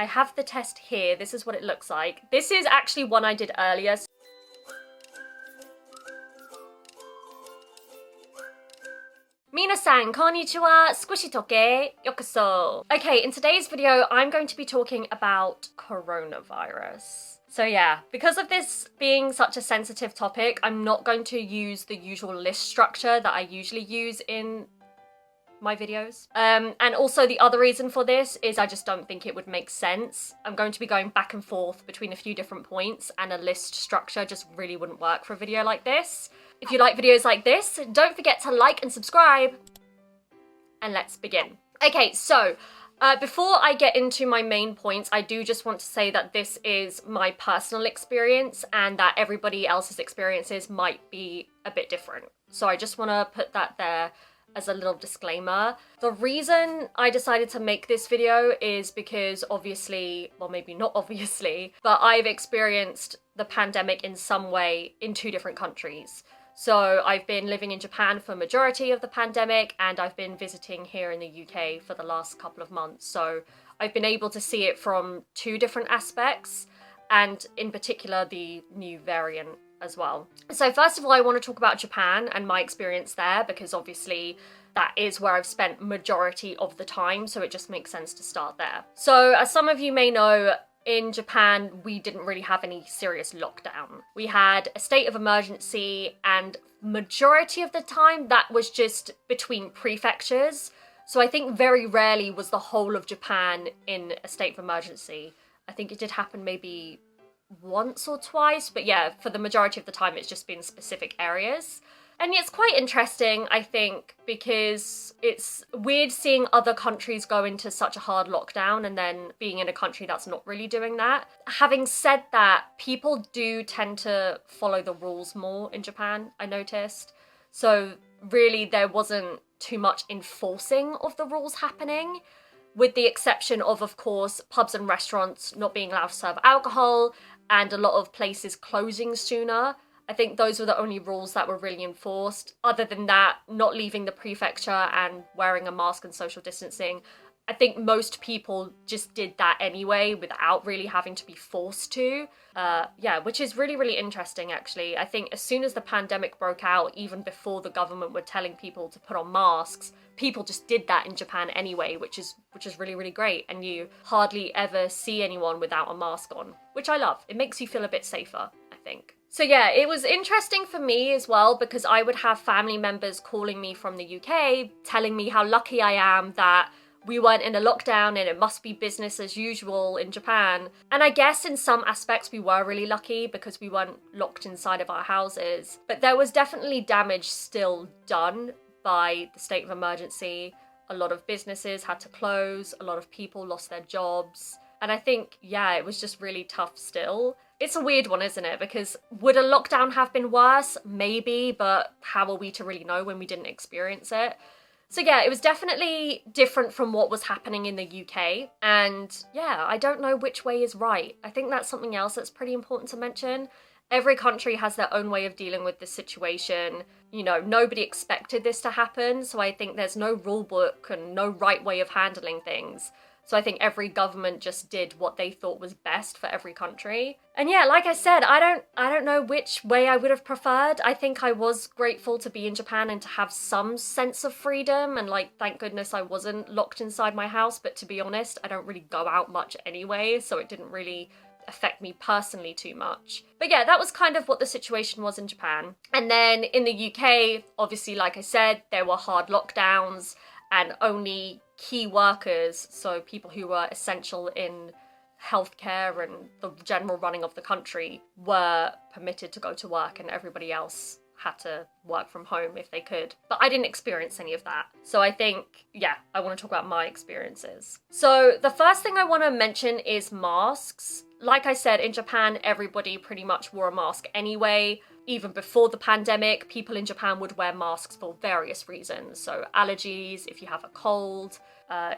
I have the test here. This is what it looks like. This is actually one I did earlier. Minasan, konnichiwa, squishy toke, yokoso. Okay, in today's video, I'm going to be talking about coronavirus. So yeah, because of this being such a sensitive topic, I'm not going to use the usual list structure that I usually use in my videos. And also the other reason for this is I just don't think it would make sense. I'm going to be going back and forth between a few different points, and a list structure just really wouldn't work for a video like this. If you like videos like this, don't forget to like and subscribe. And let's begin. Okay, so before I get into my main points, I do just want to say that this is my personal experience and that everybody else's experiences might be a bit different. So I just want to put that there as a little disclaimer. The reason I decided to make this video is because obviously, well maybe not obviously, but I've experienced the pandemic in some way in 2 different countries. So I've been living in Japan for a majority of the pandemic, and I've been visiting here in the UK for the last couple of months. So I've been able to see it from 2 different aspects, and in particular the new variant as well. So first of all, I want to talk about Japan and my experience there, because obviously that is where I've spent majority of the time, so it just makes sense to start there. So as some of you may know, in Japan, we didn't really have any serious lockdown. We had a state of emergency, and majority of the time that was just between prefectures. So I think very rarely was the whole of Japan in a state of emergency. I think it did happen maybe once or twice, but yeah, for the majority of the time it's just been specific areas. And it's quite interesting, I think, because it's weird seeing other countries go into such a hard lockdown and then being in a country that's not really doing that. Having said that, people do tend to follow the rules more in Japan, I noticed. So really there wasn't too much enforcing of the rules happening, with the exception of course, pubs and restaurants not being allowed to serve alcohol and a lot of places closing sooner. I think those were the only rules that were really enforced. Other than that, not leaving the prefecture and wearing a mask and social distancing, I think most people just did that anyway without really having to be forced to. Yeah, which is really, really interesting actually. I think as soon as the pandemic broke out, even before the government were telling people to put on masks, people just did that in Japan anyway, which is really, really great. And you hardly ever see anyone without a mask on, which I love. It makes you feel a bit safer, I think. So yeah, it was interesting for me as well, because I would have family members calling me from the UK, telling me how lucky I am that we weren't in a lockdown and it must be business as usual in Japan. And I guess in some aspects we were really lucky because we weren't locked inside of our houses. But there was definitely damage still done by the state of emergency. A lot of businesses had to close, a lot of people lost their jobs. And I think, yeah, it was just really tough still. It's a weird one, isn't it? Because would a lockdown have been worse? Maybe, but how are we to really know when we didn't experience it? So yeah, it was definitely different from what was happening in the UK. And yeah, I don't know which way is right. I think that's something else that's pretty important to mention. Every country has their own way of dealing with this situation. You know, nobody expected this to happen, so I think there's no rule book and no right way of handling things. So I think every government just did what they thought was best for every country. And yeah, like I said, I don't know which way I would have preferred. I think I was grateful to be in Japan and to have some sense of freedom, and like, thank goodness I wasn't locked inside my house. But to be honest, I don't really go out much anyway, so it didn't really affect me personally too much. But yeah, that was kind of what the situation was in Japan. And then in the UK, obviously, like I said, there were hard lockdowns and only key workers, so people who were essential in healthcare and the general running of the country, were permitted to go to work, and everybody else had to work from home if they could. But I didn't experience any of that. So I think, yeah, I want to talk about my experiences. So the first thing I want to mention is masks. Like I said, in Japan, everybody pretty much wore a mask anyway. Even before the pandemic, people in Japan would wear masks for various reasons. So allergies, if you have a cold,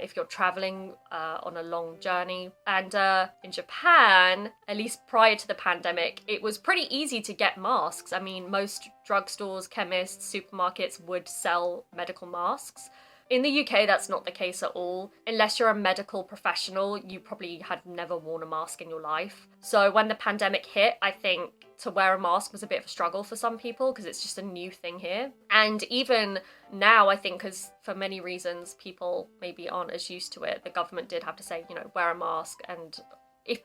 if you're traveling on a long journey. And in Japan, at least prior to the pandemic, it was pretty easy to get masks. I mean, most drugstores, chemists, supermarkets would sell medical masks. In the UK, that's not the case at all. Unless you're a medical professional, you probably had never worn a mask in your life. So when the pandemic hit, I think to wear a mask was a bit of a struggle for some people because it's just a new thing here. And even now, I think, because for many reasons, people maybe aren't as used to it, the government did have to say, you know, wear a mask and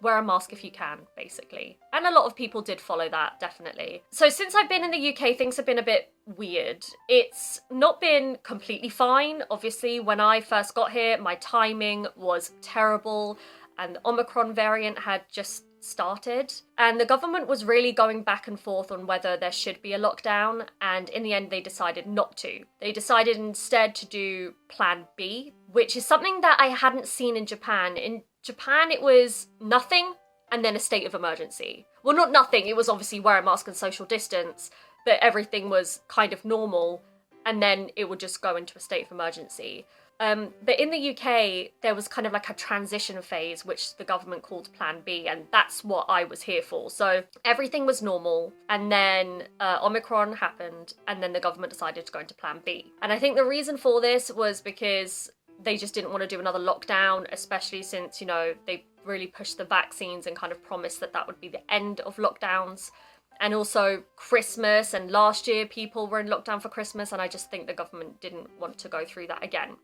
wear a mask if you can, basically. And a lot of people did follow that, definitely. So since I've been in the UK, things have been a bit weird. It's not been completely fine. Obviously, when I first got here, my timing was terrible and the Omicron variant had just started. And the government was really going back and forth on whether there should be a lockdown. And in the end, they decided not to. They decided instead to do Plan B, which is something that I hadn't seen in Japan. In Japan, it was nothing and then a state of emergency. Well, not nothing, it was obviously wear a mask and social distance, but everything was kind of normal and then it would just go into a state of emergency. But in the UK, there was kind of like a transition phase, which the government called Plan B, and that's what I was here for. So everything was normal, and then Omicron happened, and then the government decided to go into Plan B. And I think the reason for this was because they just didn't want to do another lockdown, especially since, you know, they really pushed the vaccines and kind of promised that that would be the end of lockdowns. And also Christmas, and last year people were in lockdown for Christmas, and I just think the government didn't want to go through that again.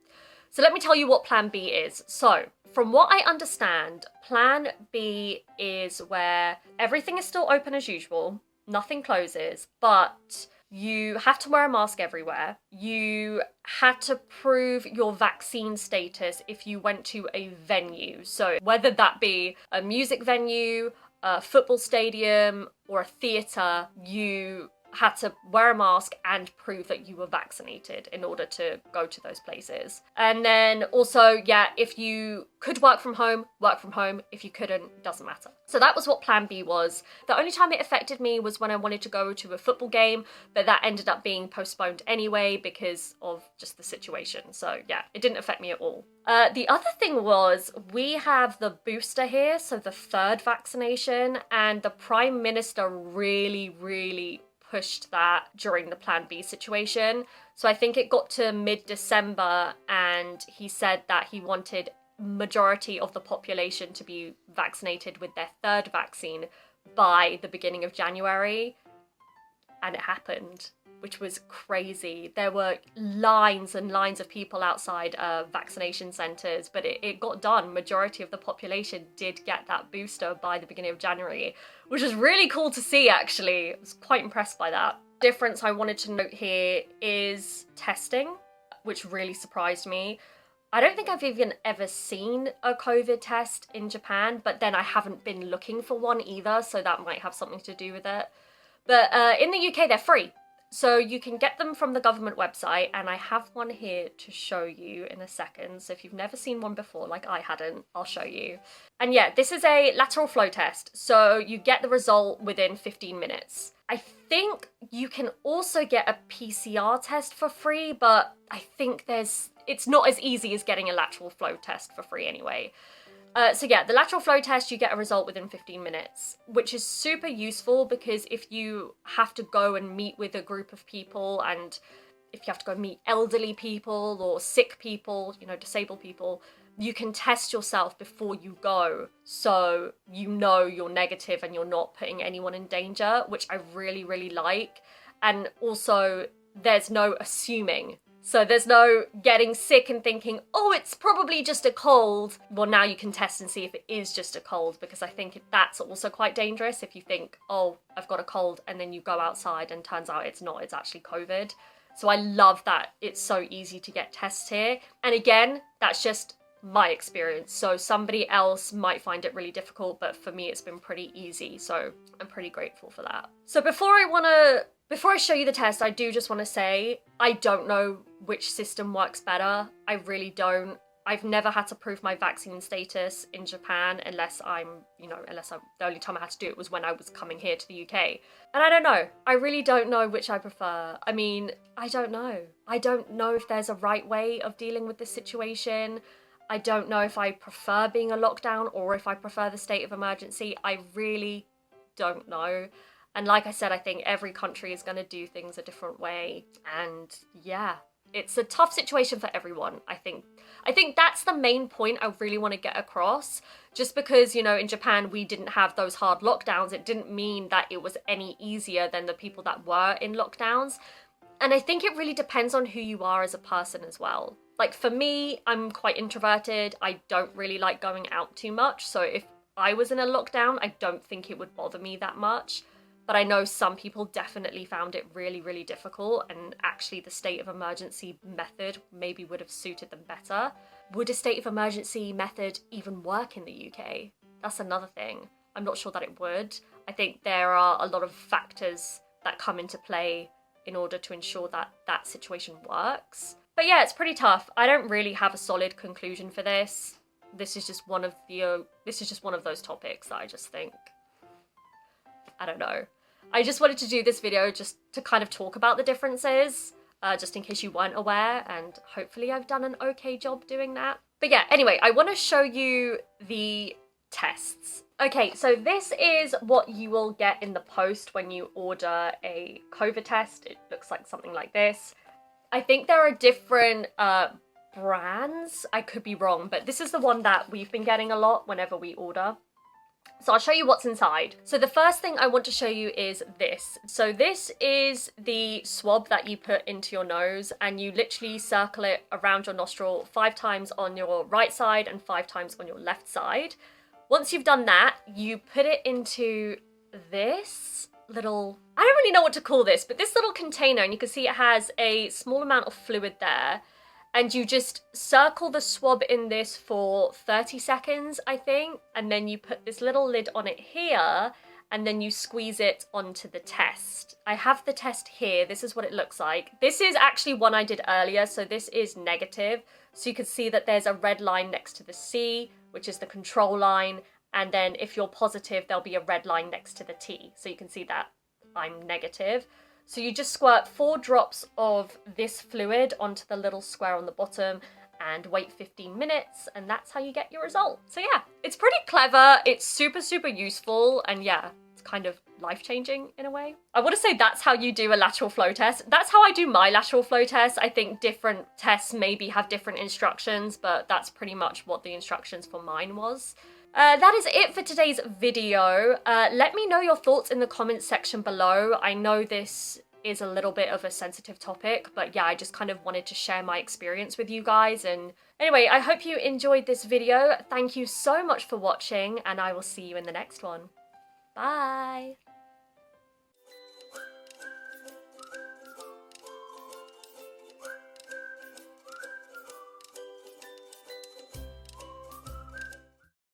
So let me tell you what Plan B is. So from what I understand, Plan B is where everything is still open as usual, nothing closes, but you have to wear a mask everywhere. You had to prove your vaccine status if you went to a venue. So whether that be a music venue, a football stadium, or a theatre, you had to wear a mask and prove that you were vaccinated in order to go to those places. And then also, yeah, if you could work from home, work from home. If you couldn't, doesn't matter. So that was what Plan B was. The only time it affected me was when I wanted to go to a football game, but that ended up being postponed anyway because of just the situation. So yeah, it didn't affect me at all. The other thing was we have the booster here, so the third vaccination, and the Prime Minister really pushed that during the Plan B situation. So I think it got to mid-December and he said that he wanted majority of the population to be vaccinated with their third vaccine by the beginning of January. And it happened, which was crazy. There were lines and lines of people outside vaccination centres, but it got done. Majority of the population did get that booster by the beginning of January, which is really cool to see, actually. I was quite impressed by that. Difference I wanted to note here is testing, which really surprised me. I don't think I've even ever seen a COVID test in Japan, but then I haven't been looking for one either, so that might have something to do with it. But in the UK, they're free. So you can get them from the government website, and I have one here to show you in a second. So if you've never seen one before, like I hadn't, I'll show you. And yeah, this is a lateral flow test. So you get the result within 15 minutes. I think you can also get a PCR test for free, but I think it's not as easy as getting a lateral flow test for free anyway. So yeah, the lateral flow test, you get a result within 15 minutes, which is super useful because if you have to go and meet with a group of people, and if you have to go meet elderly people or sick people, you know, disabled people, you can test yourself before you go, so you know you're negative and you're not putting anyone in danger, which I really like. And also, there's no assuming. So there's no getting sick and thinking, oh, it's probably just a cold. Well, now you can test and see if it is just a cold, because I think that's also quite dangerous if you think, oh, I've got a cold, and then you go outside and turns out it's not, it's actually COVID. So I love that it's so easy to get tests here. And again, that's just my experience. So somebody else might find it really difficult, but for me, it's been pretty easy. So I'm pretty grateful for that. So before I show you the test, I do just want to say, I don't know which system works better. I really don't. I've never had to prove my vaccine status in Japan unless the only time I had to do it was when I was coming here to the UK. And I don't know. I really don't know which I prefer. I mean, I don't know. I don't know if there's a right way of dealing with this situation. I don't know if I prefer being a lockdown or if I prefer the state of emergency. I really don't know. And like I said, I think every country is going to do things a different way. And yeah, it's a tough situation for everyone, I think. I think that's the main point I really want to get across. Just because, you know, in Japan we didn't have those hard lockdowns, it didn't mean that it was any easier than the people that were in lockdowns. And I think it really depends on who you are as a person as well. Like for me, I'm quite introverted. I don't really like going out too much. So if I was in a lockdown, I don't think it would bother me that much. But I know some people definitely found it really, really difficult, and actually the state of emergency method maybe would have suited them better. Would a state of emergency method even work in the UK? That's another thing. I'm not sure that it would. I think there are a lot of factors that come into play in order to ensure that that situation works. But yeah, it's pretty tough. I don't really have a solid conclusion for this. This is just one of those topics that I just think, I don't know. I just wanted to do this video just to kind of talk about the differences, just in case you weren't aware, and hopefully I've done an okay job doing that. But yeah, anyway, I want to show you the tests. Okay, so this is what you will get in the post when you order a COVID test. It looks like something like this. I think there are different brands. I could be wrong, but this is the one that we've been getting a lot whenever we order. So I'll show you what's inside. So the first thing I want to show you is this. So this is the swab that you put into your nose, and you literally circle it around your nostril 5 times on your right side and 5 times on your left side. Once you've done that, you put it into this little, I don't really know what to call this, but this little container, and you can see it has a small amount of fluid there. And you just circle the swab in this for 30 seconds, I think. And then you put this little lid on it here, and then you squeeze it onto the test. I have the test here. This is what it looks like. This is actually one I did earlier, so this is negative. So you can see that there's a red line next to the C, which is the control line. And then if you're positive, there'll be a red line next to the T. So you can see that I'm negative. So you just squirt 4 drops of this fluid onto the little square on the bottom and wait 15 minutes, and that's how you get your result. So yeah, it's pretty clever. It's super, super useful, and yeah, it's kind of life-changing in a way. I want to say that's how you do a lateral flow test. That's how I do my lateral flow test. I think different tests maybe have different instructions, but that's pretty much what the instructions for mine was. That is it for today's video. Let me know your thoughts in the comments section below. I know this is a little bit of a sensitive topic, but yeah, I just kind of wanted to share my experience with you guys. And anyway, I hope you enjoyed this video. Thank you so much for watching, and I will see you in the next one. Bye!